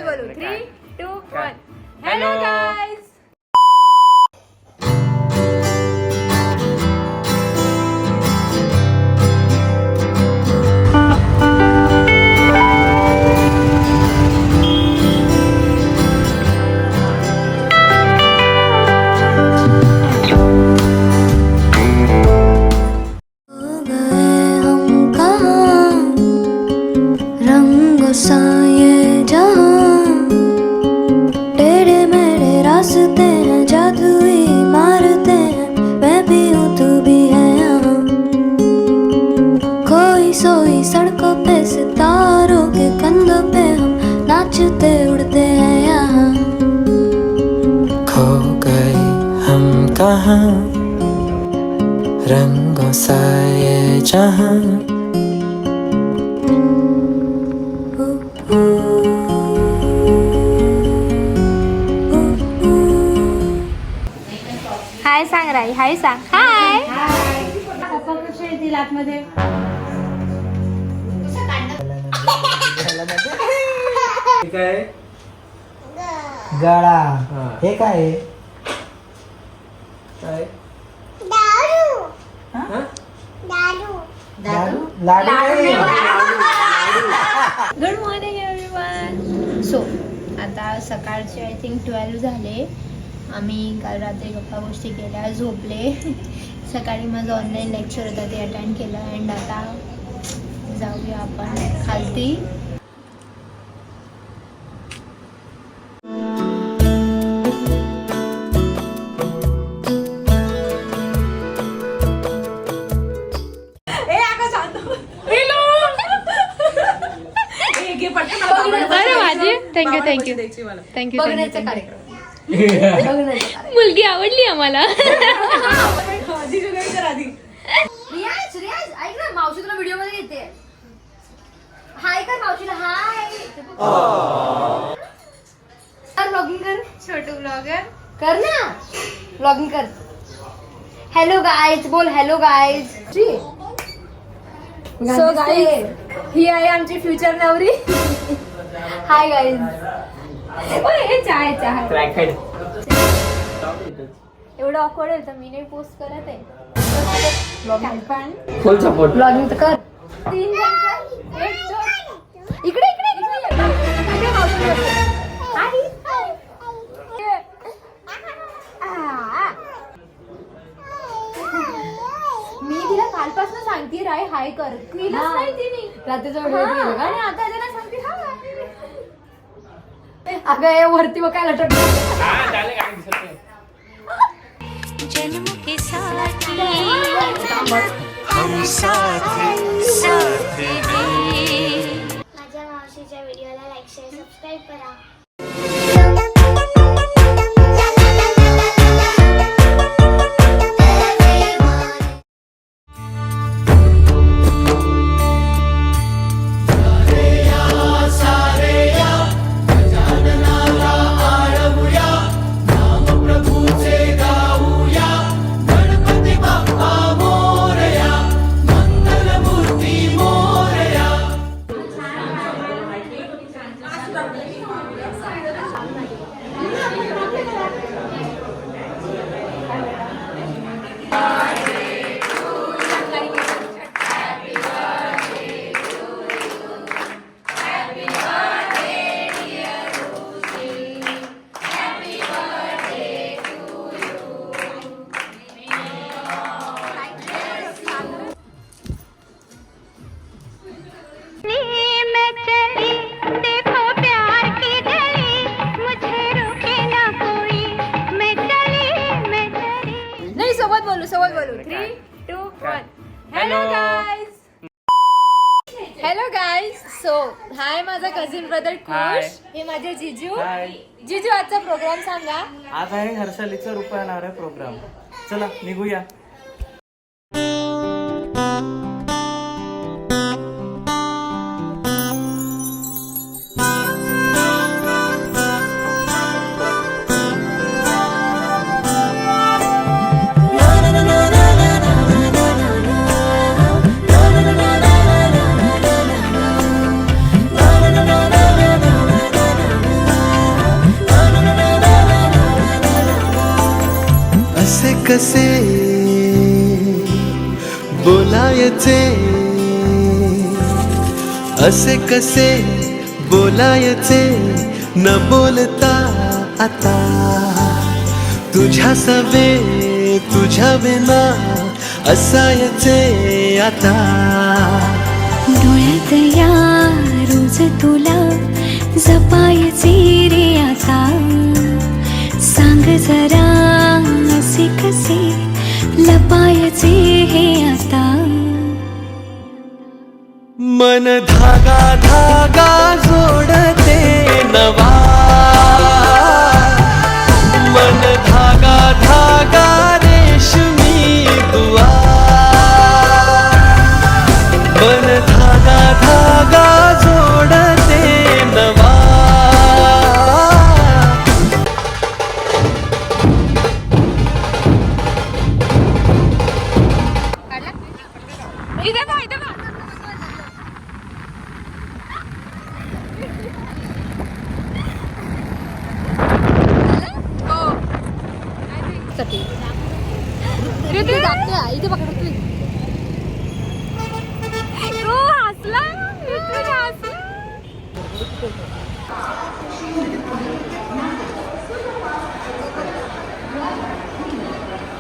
सोबत बोलू 3, 2, 1. Hello guys. सा ये जहां टेढ़े मेढ़े रास्ते हैं, जादुई मारते हैं, मैं भी हूँ तू भी है यहाँ। खोई सोई सड़कों पे सितारों के कंधों पे हम नाचते उड़ते हैं यहाँ। खो गए हम कहाँ, रंगों सा ये जहां। हाय सांग राई. हाय सांग. हाय. पप्पा कसे येतील आतमध्ये? काय गळा हे काय काय दारू लाडू. Good morning everyone. सो आता सकाळचे आय थिंक 12 झाले. आम्ही काल रात्री गप्पा गोष्टी केल्या, झोपले. सकाळी माझं ऑनलाईन लेक्चर होतं ते अटेंड केलं. अँड आता जाऊया आपण खालती. थँक्यू. बघण्याचा कार्यक्रम. मुलगी आवडली आम्हाला. ऐक ना, मावशी तुला व्हिडिओ मध्ये येते. हाय कर मावशीला. हाय ब्लॉगिंग कर. छोटू ब्लॉगर कर ना. ब्लॉगिंग कर. हॅलो गाईज बोल. Hello guys. सो गाईज ही आहे आमची फ्युचर नवरी. Hi guys. चहा एवढं ऑकवर्ड आहे तर मी नाही पोस्ट करत आहे. फुल सपोर्ट. ब्लॉगिंग तर कर. 3 इकडे इकडे मी तिला कालपासून सांगते राय हाय कर. केलंच नाही तिने. रात्रीचा व्हिडिओ केला आणि आता त्याला सांगते हाय. अगं वरती बघ काय लटक. जन्म के साथी हम साथ साथ हैं. माझ्या मावशीच्या व्हिडिओला लाईक शेअर सबस्क्राईब करा. सोबत बोलू 3, 2, 1. Hello guys. Hello guys. So hi माझा कझिन ब्रदर कुश. हे माझे जिजू. जिजू आजचा प्रोग्राम सांगा. आज आहे हर्षालीचा रुपया येणार आहे प्रोग्राम. चला निघूया. कसे बोलायचे, असे कसे बोलायचे न बोलता आता. तुझ्या सवे तुझ्या विना असायचे आता. डोळ्यात या रोज तुला जपायचे रे आता. सांग जरा असे कसे लपायचे हे आता. मन धागा धागा जोडते नवा, मन धागा धागा रेशमी दुआ. मन धागा धागा जोडते नवा.